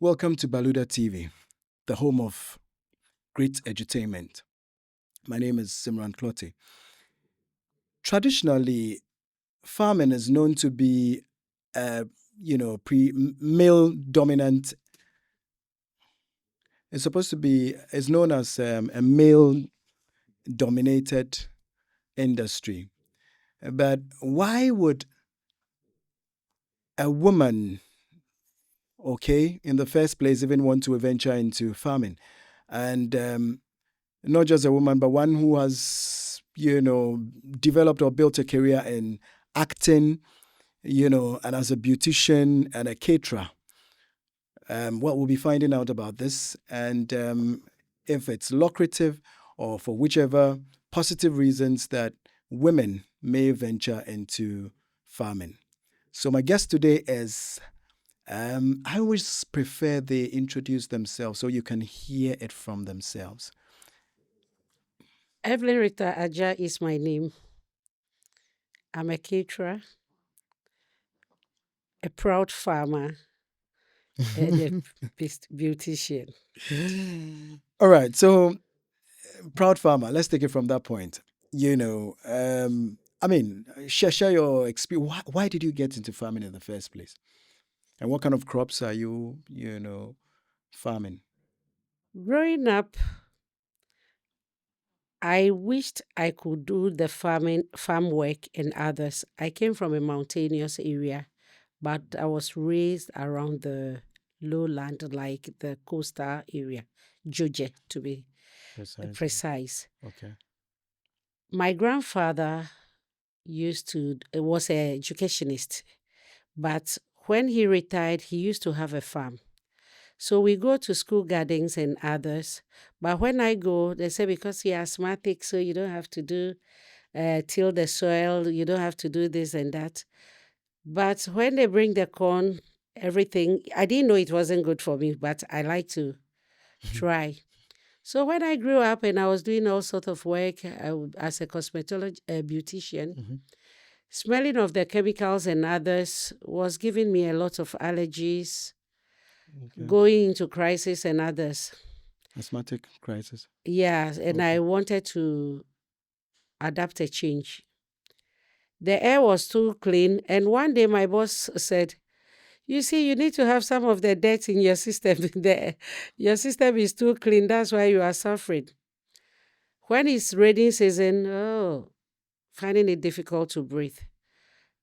Welcome to Baluda TV, the home of great edutainment. My name is Simran Clotte. Traditionally, farming is known to be, uh, male dominant. It's supposed to be, it's known as a male dominated industry. But why would a woman, okay, in the first place, even want to venture into farming? And not just a woman, but one who has, developed or built a career in acting, and as a beautician and a caterer. We'll be finding out about this and if it's lucrative or for whichever positive reasons that women may venture into farming. So, my guest today is. I always prefer they introduce themselves so you can hear it from themselves. Evelyn Rita Aja is my name. I'm a caterer, a proud farmer, and a beautician. All right. So, proud farmer. Let's take it from that point. Share your experience. Why did you get into farming in the first place? And what kind of crops are you, farming? Growing up, I wished I could do the farm work and others. I came from a mountainous area, but I was raised around the lowland, like the coastal area, Joje to be Precisely. precise. Okay. My grandfather was an educationist, but when he retired, he used to have a farm. So we go to school gardens and others. But when I go, they say because you're asthmatic, so you don't have to do till the soil, you don't have to do this and that. But when they bring the corn, everything, I didn't know it wasn't good for me, but I like to try. So when I grew up and I was doing all sort of work as a beautician, Mhm. smelling of the chemicals and others was giving me a lot of allergies, Okay. going into crisis and others. Asthmatic crisis. Yeah, and Okay. I wanted to adapt a change. The air was too clean, and one day my boss said, "You see, you need to have some of the dirt in your system. Your system is too clean. That's why you are suffering." When it's rainy season, finding it difficult to breathe.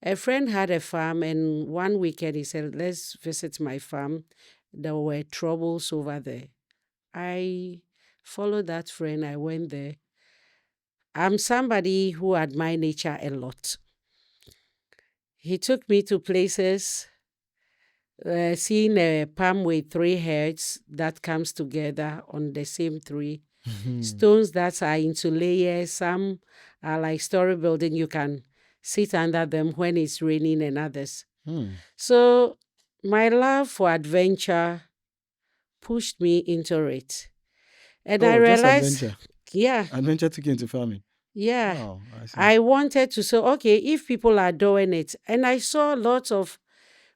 A friend had a farm, and one weekend he said, "Let's visit my farm." There were troubles over there. I followed that friend. I went there. I'm somebody who admire nature a lot. He took me to places, seeing a palm with three heads that comes together on the same tree. Mhm. Stones that are into layers. Some are like story building. You can sit under them when it's raining and others. Hmm. So my love for adventure pushed me into it. And I Oh, just realized, adventure. yeah, Adventure took you into farming. yeah. Oh, I see. I wanted to say, okay, if people are doing it, and I saw lots of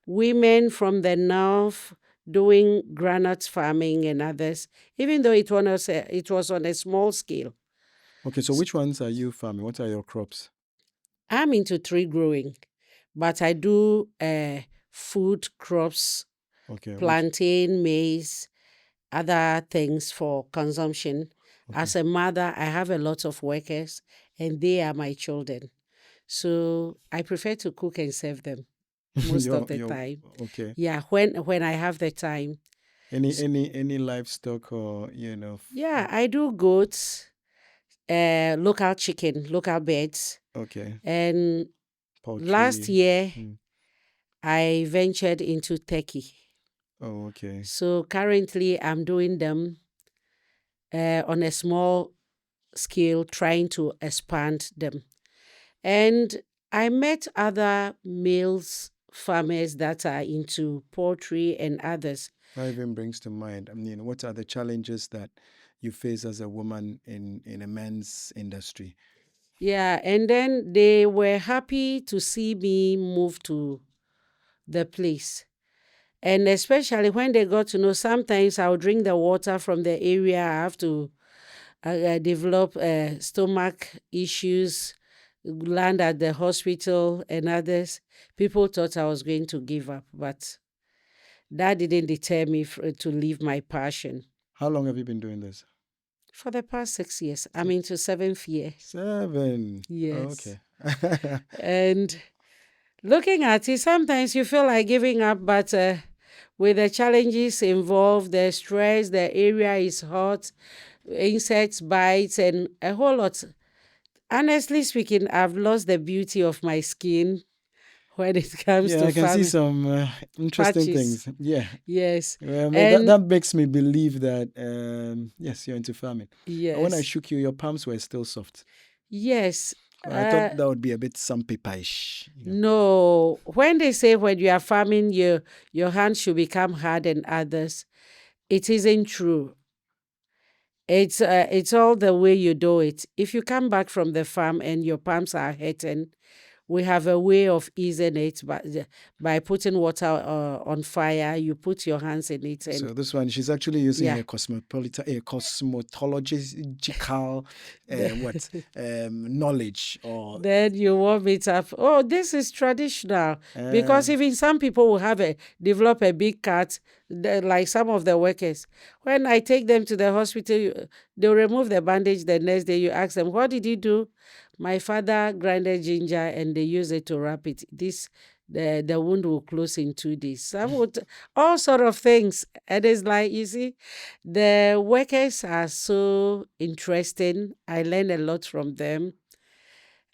women from the north doing granite farming and others, even though it was on a small scale. Okay, so which ones are you farming? What are your crops? I'm into tree growing, but I do food crops, Okay, which? plantain, maize, other things for consumption. Okay. As a mother, I have a lot of workers, and they are my children. So I prefer to cook and serve them most of the Your time. okay. Yeah, when I have the time. Any S- any any livestock or Yeah, I do goats, local chicken, local birds. okay, And last poultry. year, Mm. I ventured into turkey. Oh, okay. So currently, I'm doing them on a small scale, trying to expand them. And I met other males farmers that are into poultry and others. That even brings to mind, what are the challenges that you face as a woman in a men's industry? Yeah, and then they were happy to see me move to the place. And especially when they got to know, sometimes I'll drink the water from the area. I have to develop stomach issues, land at the hospital and others. People thought I was going to give up, but that didn't deter me to leave my passion. How long have you been doing this? For the past 6 years. I'm into 7th year. 7. Yes. Okay. And looking at it, sometimes you feel like giving up, but with the challenges involved, the stress, the area is hot, insects, bites, and a whole lot. Honestly speaking, I've lost the beauty of my skin when it comes Yeah, to I can see farming. some interesting Patches. things. Yeah. Yes. That, that makes me believe that, yes, you're into farming. Yes. When I shook you, your palms were still soft. Yes. I thought that would be a bit sandpaper-ish. No. When they say when you are farming, your hands should become hard and others, it isn't true. It's all the way you do it. If you come back from the farm and your palms are hurting, we have a way of easing it by putting water on fire. You put your hands in it. And so this one, she's actually using Yeah. a cosmetological knowledge. Or then you warm it up. Oh, this is traditional. Because even some people will develop a big cut, like some of the workers. When I take them to the hospital, they'll remove the bandage the next day. You ask them, what did you do? My father grinded ginger and they use it to wrap it. The wound will close in 2 days. Some would, all sort of things. And it's like, you see, the workers are so interesting. I learn a lot from them.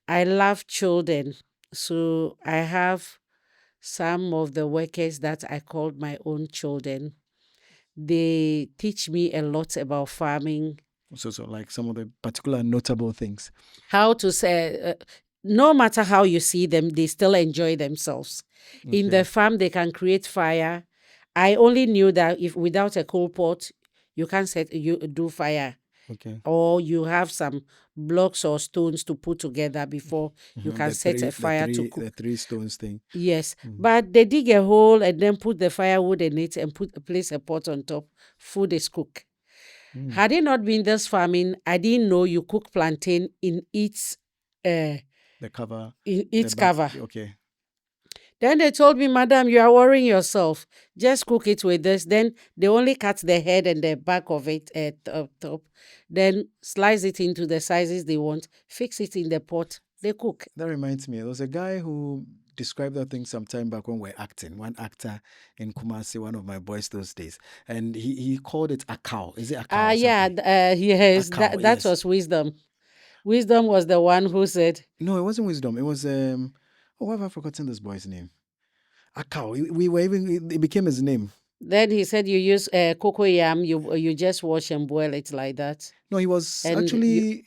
I love children. So I have some of the workers that I called my own children. They teach me a lot about farming. So like some of the particular notable things. How to say, no matter how you see them, they still enjoy themselves. Okay. In the farm, they can create fire. I only knew that if without a coal pot, you can't do fire. Okay. Or you have some blocks or stones to put together before you can set a fire to cook. The 3 stones thing. Yes. But they dig a hole and then put the firewood in it and place a pot on top. Food is cooked. Had it not been this farming, I didn't know you cook plantain in its the cover. In its cover. Okay. Then they told me, Madam, you are worrying yourself. Just cook it with this. Then they only cut the head and the back of it at top. Then slice it into the sizes they want. Fix it in the pot. They cook. That reminds me, there was a guy who described that thing some time back when we were acting. One actor in Kumasi, one of my boys those days. And he called it a cow. Is it a cow? Yeah, yes. That yes. was Wisdom. Wisdom was the one who said. No, it wasn't Wisdom. It was why have I forgotten this boy's name? A cow. It became his name. Then he said you use cocoyam, you just wash and boil it like that. No, he was actually,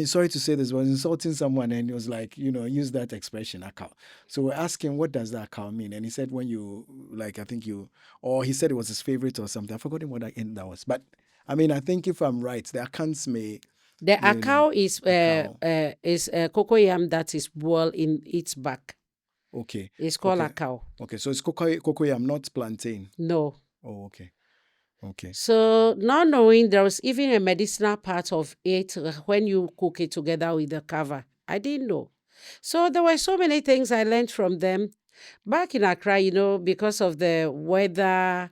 sorry to say this, was insulting someone and he was like, use that expression, a cow. So we're asking, what does that cow mean? And he said when you, like, he said it was his favorite or something. I've forgotten what that was. But, I think if I'm right, the accounts may... The akao is cocoyam that is boiled in its back. Okay. It's called akao. Okay, so it's cocoyam, not plantain. No. Oh, okay. Okay. So not knowing there was even a medicinal part of it when you cook it together with the cover. I didn't know. So there were so many things I learned from them. Back in Accra, because of the weather,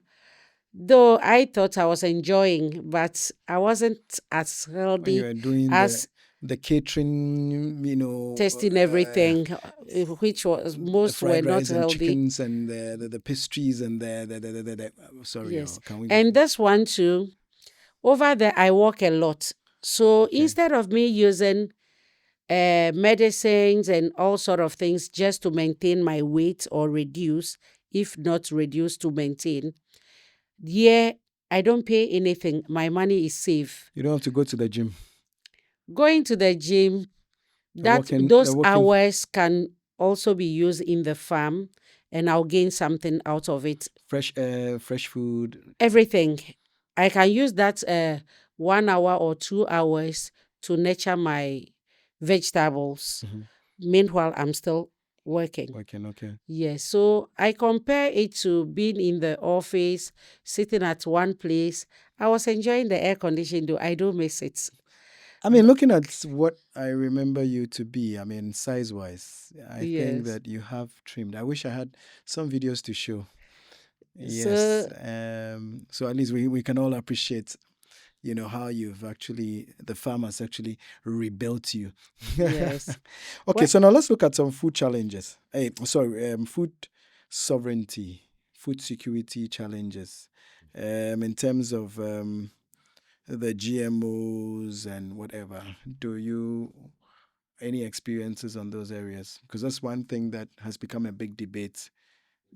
though I thought I was enjoying, but I wasn't as healthy when you were doing as the catering, testing everything, which was most were not healthy. Chickens and the pastries and sorry, yes. Can we? And this one too. Over there, I walk a lot. So instead of me using medicines and all sort of things just to maintain my weight or reduce, if not reduce to maintain, I don't pay anything. My money is safe. You don't have to go to the gym. Going to the gym, those hours can also be used in the farm, and I'll gain something out of it. Fresh air, fresh food. Everything. I can use that 1 hour or 2 hours to nurture my vegetables. Mm-hmm. Meanwhile, I'm still working. Working, okay. Yes, so I compare it to being in the office, sitting at one place. I was enjoying the air conditioning, though I don't miss it. I mean, looking at what I remember you to be, I mean, size wise, I think Yes. that you have trimmed. I wish I had some videos to show. Yes. So, So at least we can all appreciate, how you've actually, the farmers actually rebuilt you. yes. Okay, Well, so now let's look at some food challenges. Hey, sorry, food sovereignty, food security challenges, in terms of the GMOs and whatever. Do you any experiences on those areas? Because that's one thing that has become a big debate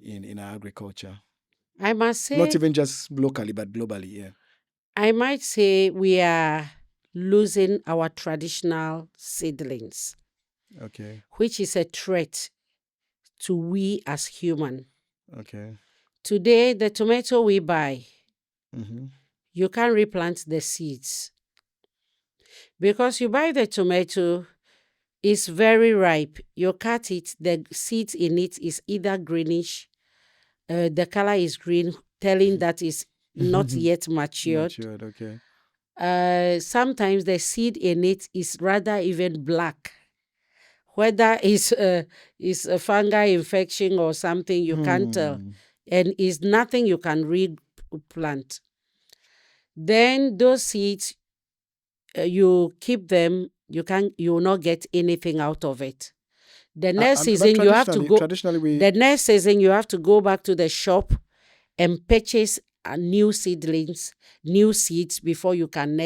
in our agriculture, I must not say, even just locally but globally. Yeah. I might say we are losing our traditional seedlings, Okay. which is a threat to we as human. Okay. Today, the tomato we buy, Mm-hmm. you can't replant the seeds because you buy the tomato, it's very ripe. You cut it, the seeds in it is either greenish, the color is green, telling that it's not yet matured. Matured. Okay. Sometimes the seed in it is rather even black. Whether it's a fungal infection or something, you can't tell. Hmm. And is nothing you can replant. Then those seeds, you keep them, you will not get anything out of it. The next But season you have to go. traditionally we. The next season you have to go back to the shop and purchase new seedlings, new seeds before you can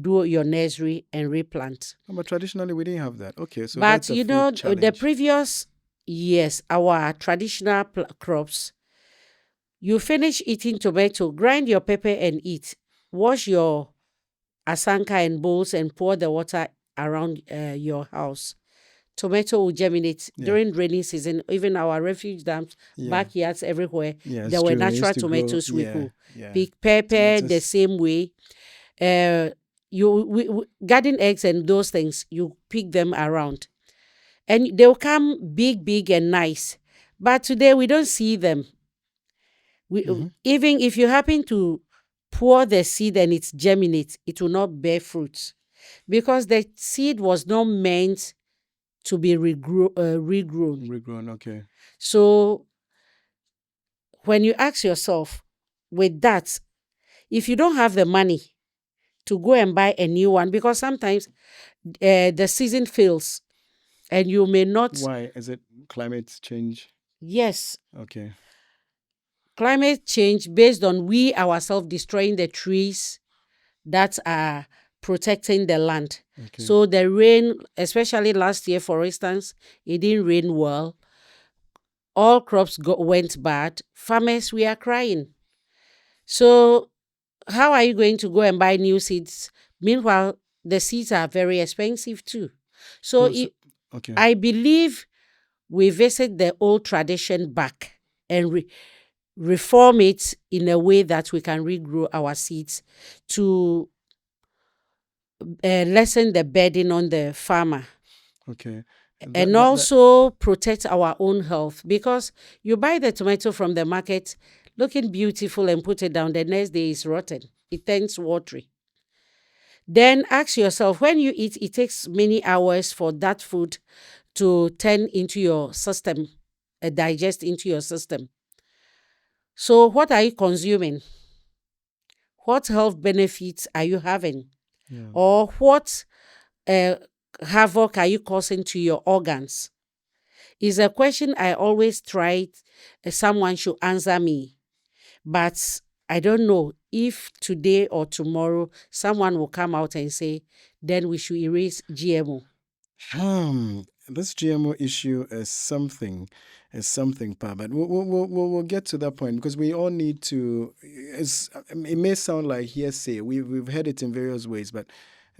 do your nursery and replant. But traditionally we didn't have that. Okay, so But that's a food the challenge. previous years, our traditional crops, you finish eating tomato, grind your pepper and eat. Wash your asanka and bowls and pour the water around your house. Tomato will germinate Yeah. during rainy season. Even our refuge dams, Yeah. backyards everywhere, Yeah, there it's were true. They used natural to grow. tomatoes we Yeah. could Yeah. pick. Pepper the Tomatoes. same way. Garden eggs and those things, you pick them around, and they'll come big and nice. But today we don't see them. Mhm. Even if you happen to pour the seed and it germinates, it will not bear fruit because the seed was not meant to be regrown. Regrown. Okay. So when you ask yourself, with that, if you don't have the money to go and buy a new one, because sometimes the season fails and you may not. Why is it climate change? Yes, Okay. climate change based on we ourselves destroying the trees that are protecting the land. Okay. So the rain, especially last year, for instance, it didn't rain well. All crops went bad. Farmers, we are crying. So how are you going to go and buy new seeds? Meanwhile, the seeds are very expensive too. So, No, okay. I believe we visit the old tradition back and reform it in a way that we can regrow our seeds to lessen the burden on the farmer. Okay. And also protect our own health, because you buy the tomato from the market looking beautiful and put it down, the next day is rotten, it turns watery. Then ask yourself, when you eat, it takes many hours for that food to turn into your system, digest into your system. So what are you consuming? What health benefits are you having? Yeah. Or what havoc are you causing to your organs? Is a question I always try someone should answer me. But I don't know if today or tomorrow someone will come out and say, then we should erase GMO. This GMO issue is something, Pa. But we'll get to that point because we all need to. It may sound like hearsay. We've heard it in various ways, but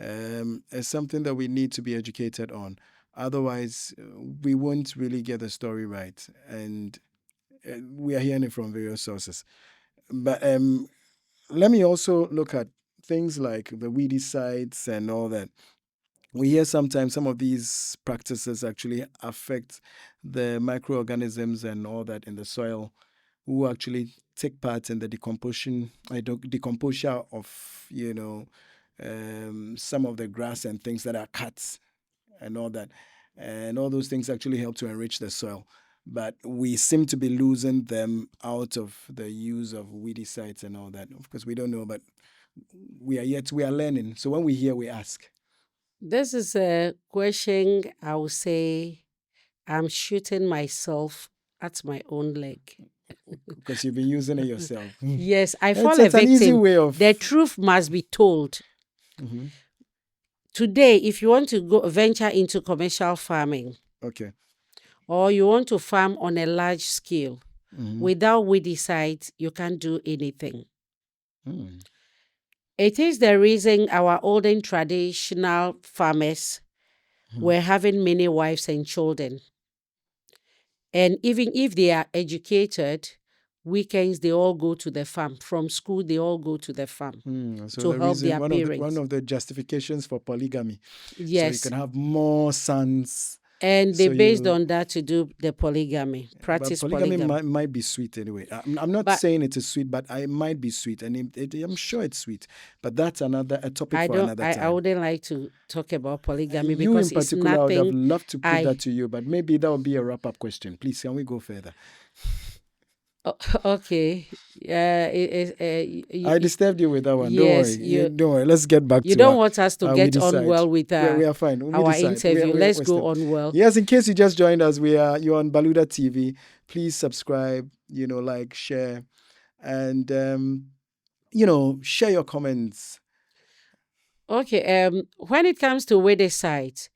it's something that we need to be educated on. Otherwise, we won't really get the story right, and we are hearing it from various sources. But let me also look at things like the weedicides and all that. we hear sometimes some of these practices actually affect the microorganisms and all that in the soil who actually take part in the decomposure of, some of the grass and things that are cut and all that. And all those things actually help to enrich the soil. But we seem to be losing them out of the use of weedicides and all that. Of course, we don't know, but we are learning. So when we hear, we ask. This is a question I would say I'm shooting myself at my own leg. Because you've been using it yourself. Yes, I It's, fall a it's an easy victim. way of. The truth must be told. Mhm. Today, if you want to go venture into commercial farming Okay. or you want to farm on a large scale, Mhm. without weedicides, you can't do anything. Mm. It is the reason our olden traditional farmers were having many wives and children. And even if they are educated, weekends they all go to the farm. From school, they all go to the farm So to the help reason their one parents. of the justifications for polygamy, so you Yes. can have more sons. And they So based you- on that to do the polygamy, But practice polygamy polygamy. might be sweet anyway. I'm not But saying it is sweet, but it might be sweet, and I'm sure it's sweet. But that's a topic I for don't. another I time. wouldn't like to talk about polygamy You because in it's particular, I would have nothing. loved to put that to you, but maybe that would be a wrap-up question. Please, can we go further? Okay. I disturbed you with that one. Yes, Don't worry. Don't worry. Let's get back you to don't want us to we get on decide. well with We are fine. We our decide. interview. Let's go on well. Yes, in case you just joined us, you're on Baluda TV. Please subscribe, like, share, and share your comments. Okay. When it comes to weedicides,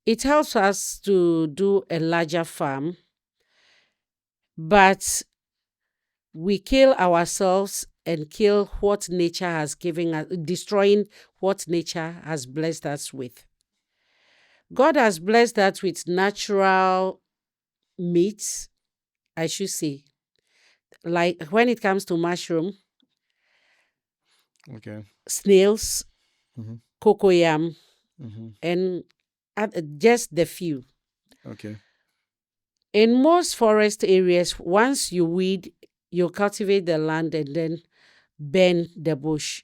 it helps us to do a larger farm, but we kill ourselves and kill what nature has given us, destroying what nature has blessed us with. God has blessed us with natural meats, I should say. Like when it comes to mushroom, Okay. snails, Mhm. cocoyam, Mhm. and just the few. Okay. In most forest areas, once you weed, you cultivate the land and then burn the bush,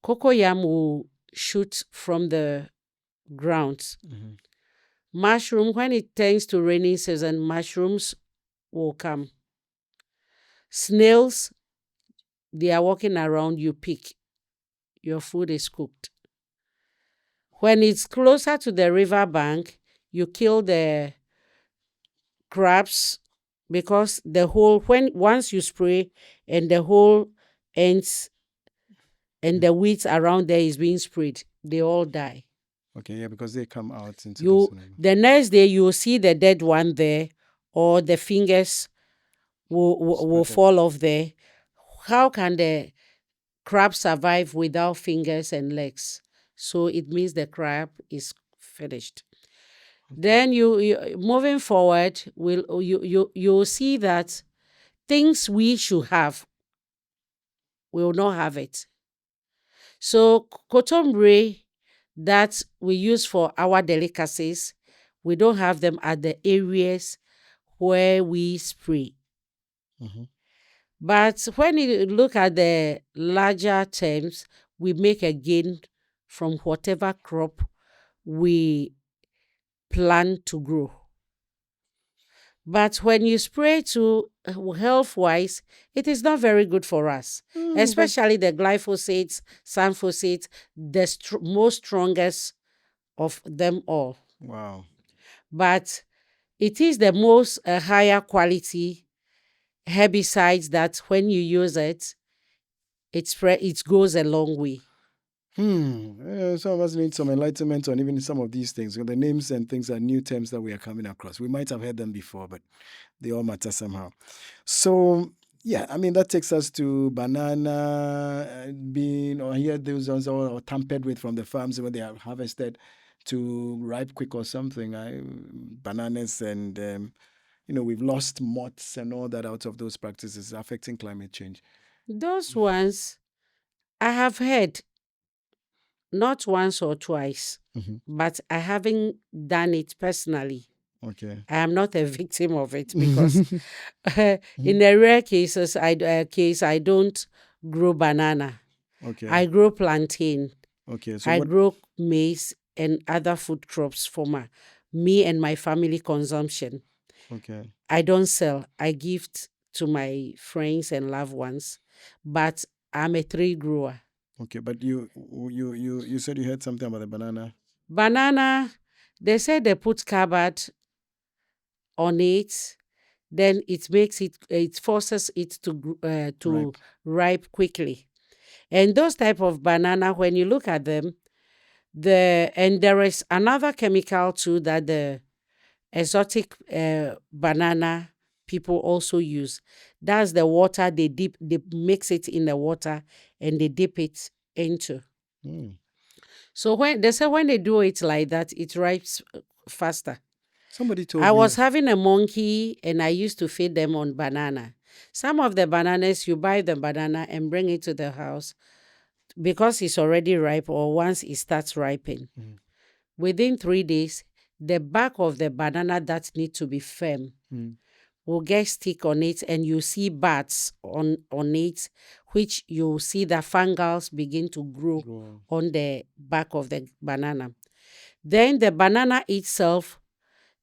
cocoyam will shoot from the ground. Mhm. Mushroom, when it turns to rainy season, mushrooms will come. Snails, they are walking around, you pick. Your food is cooked. When it's closer to the river bank, you kill the crabs because once you spray and the whole ends and the weeds around there is being sprayed, they all die. Okay, yeah, because they come out into the scenario. The next day you will see the dead one there, or the fingers will fall off there. How can the crab survive without fingers and legs? So it means the crab is finished. Then you moving forward, you'll see that things we should have, we will not have it. So kotombre that we use for our delicacies, we don't have them at the areas where we spray. Mhm. But when you look at the larger terms, we make a gain from whatever crop we plan to grow. But when you spray to health wise, it is not very good for us, especially the glyphosates, sulfosates, the most strongest of them all. Wow. But it is the most higher quality herbicides that when you use it, it goes a long way. Some of us need some enlightenment on even some of these things. The names and things are new terms that we are coming across. We might have heard them before, but they all matter somehow. So, yeah, I mean, that takes us to banana being, or here those ones are tampered with from the farms when they are harvested to ripe quick or something. Bananas and, we've lost moths and all that out of those practices affecting climate change. Those ones I have heard not once or twice, but I haven't done it personally. Okay. I am not a victim of it because in the rare cases, I don't grow banana. Okay. I grow plantain. Okay. So I what? grow maize and other food crops for me and my family consumption. Okay. I don't sell. I gift to my friends and loved ones, but I'm a tree grower. Okay. But you said you heard something about the banana. Banana, they said they put carbide on it, then it forces it to Ripe. ripe quickly. And those type of banana, when you look at them, and there is another chemical too that the exotic banana people also use. That's the water they mix it in the water and they dip it into. Mm. So when they say when they do it like that, it ripes faster. Somebody told I me. was having a monkey and I used to feed them on banana. Some of the bananas, you buy the banana and bring it to the house because it's already ripe or once it starts ripening. Within 3 days, the back of the banana that need to be firm will get stick on it and you see bats on it, which you see the fungals begin to grow on the back of the banana. Then the banana itself,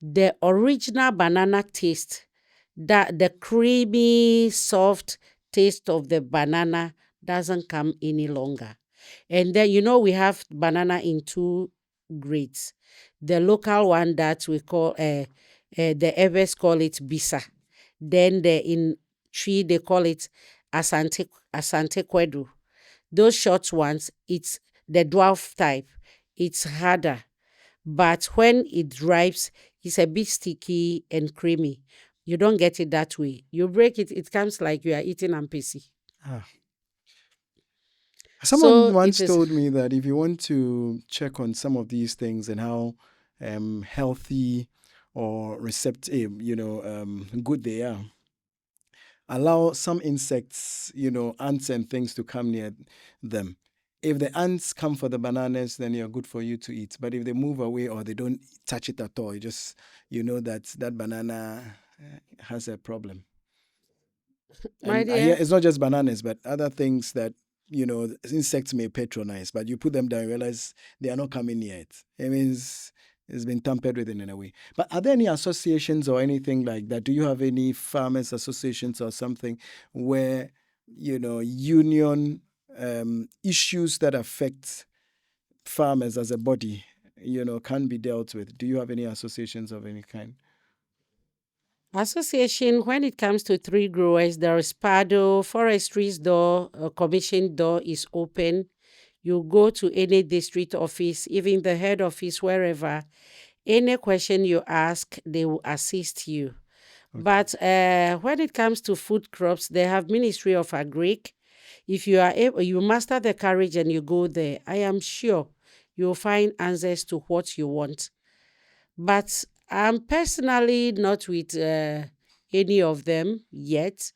the original banana taste, that the creamy, soft taste of the banana doesn't come any longer. And then, we have banana in two grades. The local one that we call, the Eves call it Bisa. Then in tree, they call it Asante Kwedu. Those short ones, it's the dwarf type. It's harder. But when it ripes, it's a bit sticky and creamy. You don't get it that way. You break it, it comes like you are eating ampesi. Ah. So Someone once it is told me that if you want to check on some of these things and how healthy or receptive, good they are, allow some insects, ants and things to come near them. If the ants come for the bananas, then you're good for you to eat. But if they move away or they don't touch it at all, you know that banana has a problem. my And I hear dear. it's not just bananas, but other things that insects may patronize. But you put them down, you realize they are not coming near it. It means it's been tampered with in a way. But are there any associations or anything like that? Do you have any farmers associations or something where union issues that affect farmers as a body, can be dealt with? Do you have any associations of any kind? Association, when it comes to tree growers, there is PADO, forestry's door, commission door is open. You go to any district office, even the head office, wherever. Any question you ask, they will assist you. Okay. But when it comes to food crops, they have Ministry of Agric. If you are able, you master the courage and you go there, I am sure you'll find answers to what you want. But I'm personally not with any of them yet.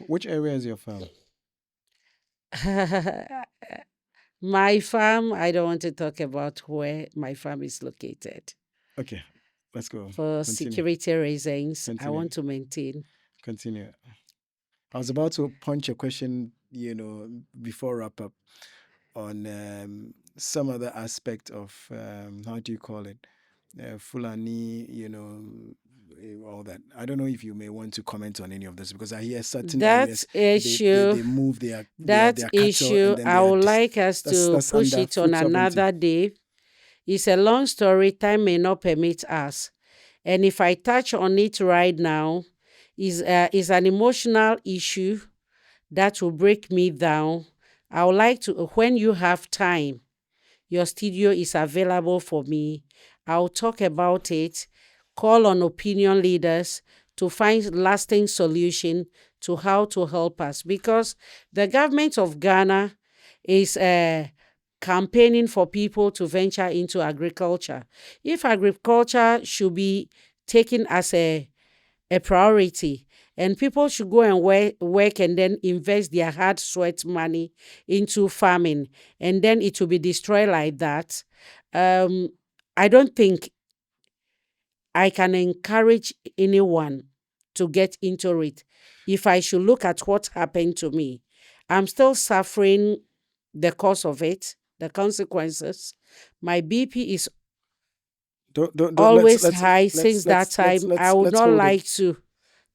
Which area is your farm? My farm, I don't want to talk about where my farm is located. Okay, let's go. For Continue. security reasons, I Continue. want to maintain. Continue. I was about to punch a question, before wrap up on some other aspect of how do you call it, Fulani, all that. I don't know if you may want to comment on any of this because I hear certain That areas issue, they move their that cattle issue, and then I would like us to that's push under it on food sovereignty. another day. It's a long story. Time may not permit us. And if I touch on it right now, is an emotional issue that will break me down. I would like to, when you have time, your studio is available for me. I'll talk about it, call on opinion leaders to find lasting solution to how to help us, because the government of Ghana is campaigning for people to venture into agriculture. If agriculture should be taken as a priority And people should go and work and then invest their hard sweat money into farming, and then it will be destroyed like that. I don't think I can encourage anyone to get into it. If I should look at what happened to me, I'm still suffering the cause of it, the consequences. My BP is Don't always high since that time. I would let's not hold it. like to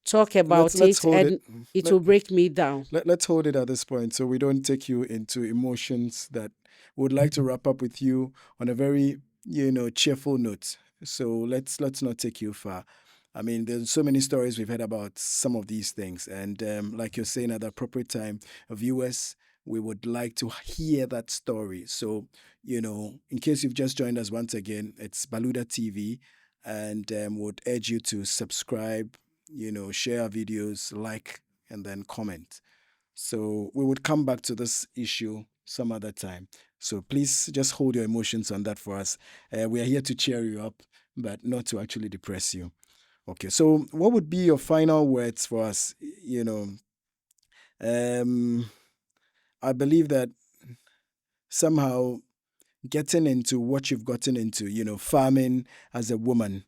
talk about Let's it, hold it. and it will break me down. Let's hold it at this point so we don't take you into emotions. That would like to wrap up with you on a very, cheerful note. So let's not take you far. I mean, there's so many stories we've heard about some of these things, and like you're saying, at the appropriate time, viewers, we would like to hear that story. So, in case you've just joined us once again, it's Baluda TV, and would urge you to subscribe, share our videos, like, and then comment. So we would come back to this issue some other time. So please just hold your emotions on that for us. We are here to cheer you up, but not to actually depress you. Okay, so what would be your final words for us? Um, I believe that somehow getting into what you've gotten into, farming as a woman,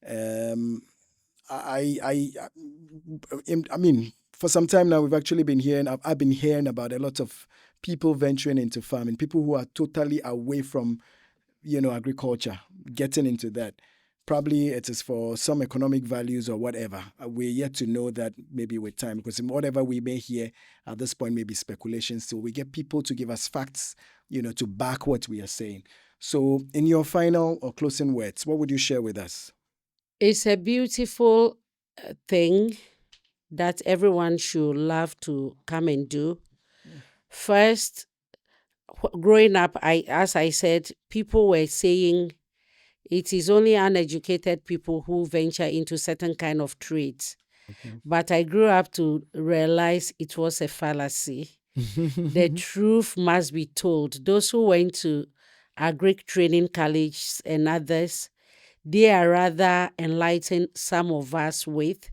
um, I mean, for some time now, we've actually been hearing, I've been hearing about a lot of people venturing into farming, people who are totally away from, agriculture, getting into that. Probably it is for some economic values or whatever. We're yet to know that maybe with time, because whatever we may hear at this point may be speculation. So we get people to give us facts, to back what we are saying. So, in your final or closing words, what would you share with us? It's a beautiful thing that everyone should love to come and do. First, growing up, as I said, people were saying it is only uneducated people who venture into certain kind of trades. Okay. But I grew up to realize it was a fallacy. The truth must be told. Those who went to agric training colleges and others, they are rather enlightened some of us with,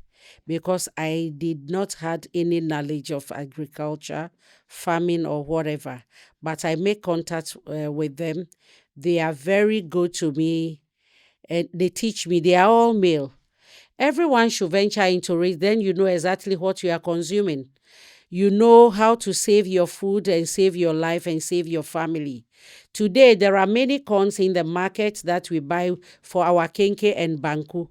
because I did not had any knowledge of agriculture, farming or whatever. But I make contact with them. They are very good to me, and they teach me. They are all male. Everyone should venture into it. Then you know exactly what you are consuming. You know how to save your food and save your life and save your family. Today, there are many corns in the market that we buy for our kenke and banku.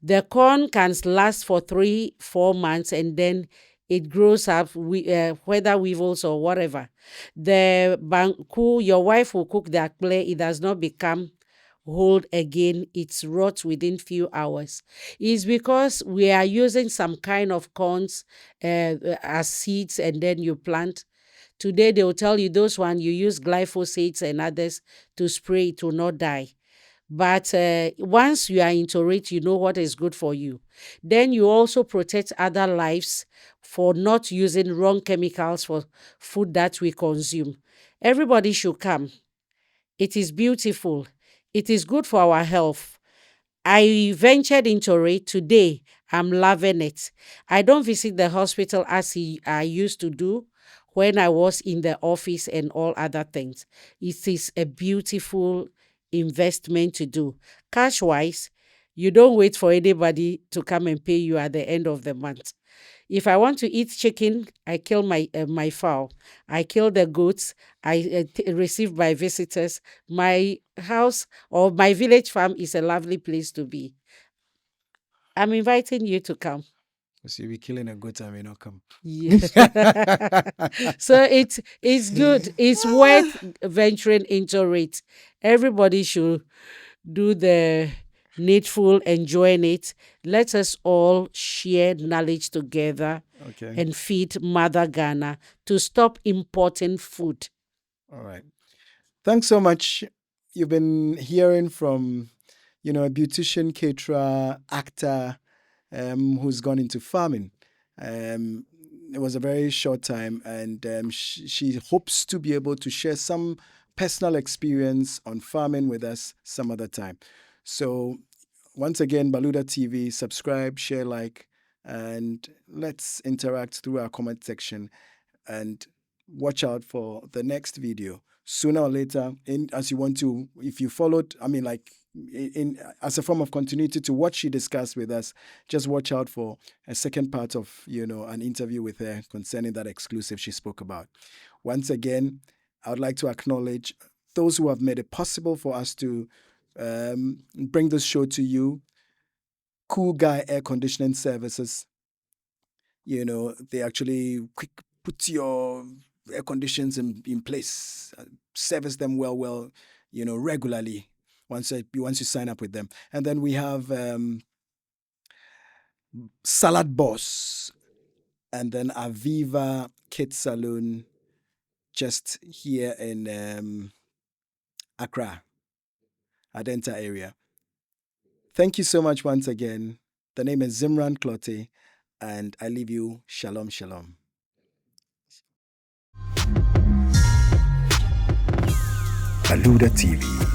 The corn can last for 3-4 months, and then it grows up, whether weevils or whatever. The banku, your wife will cook the akple, it does not become hold again, it's rot within few hours. It's because we are using some kind of corns as seeds, and then you plant. Today they will tell you those one you use glyphosates and others to spray, it will not die. But once you are into it, you know what is good for you. Then you also protect other lives for not using wrong chemicals for food that we consume. Everybody should come. It is beautiful. It is good for our health. I ventured into it today. I'm loving it. I don't visit the hospital as I used to do when I was in the office and all other things. It is a beautiful investment to do. Cash wise, you don't wait for anybody to come and pay you at the end of the month. If I want to eat chicken, I kill my fowl. I kill the goats. I receive my visitors. My house or my village farm is a lovely place to be. I'm inviting you to come. So you'll be killing a goat and may not come. Yeah. So it's good. It's worth venturing into it. Everybody should do the needful, enjoying it. Let us all share knowledge together Okay. and feed Mother Ghana to stop importing food. All right. Thanks so much. You've been hearing from, a beautician, caterer, actor, who's gone into farming. It was a very short time, and she hopes to be able to share some personal experience on farming with us some other time. So, once again, Baluda TV, subscribe, share, like, and let's interact through our comment section, and watch out for the next video. Sooner or later, as you want to, if you followed, as a form of continuity to what she discussed with us, just watch out for a second part of, an interview with her concerning that exclusive she spoke about. Once again, I would like to acknowledge those who have made it possible for us to bring this show to you. Cool Guy Air Conditioning Services. They actually put your air conditions in place, service them well, regularly once you sign up with them. And then we have Salad Boss, and then Aviva Kids Salon, just here in Accra, Adenta area. Thank you so much once again. The name is Zimran Clottey, and I leave you. Shalom, shalom. Aluda TV.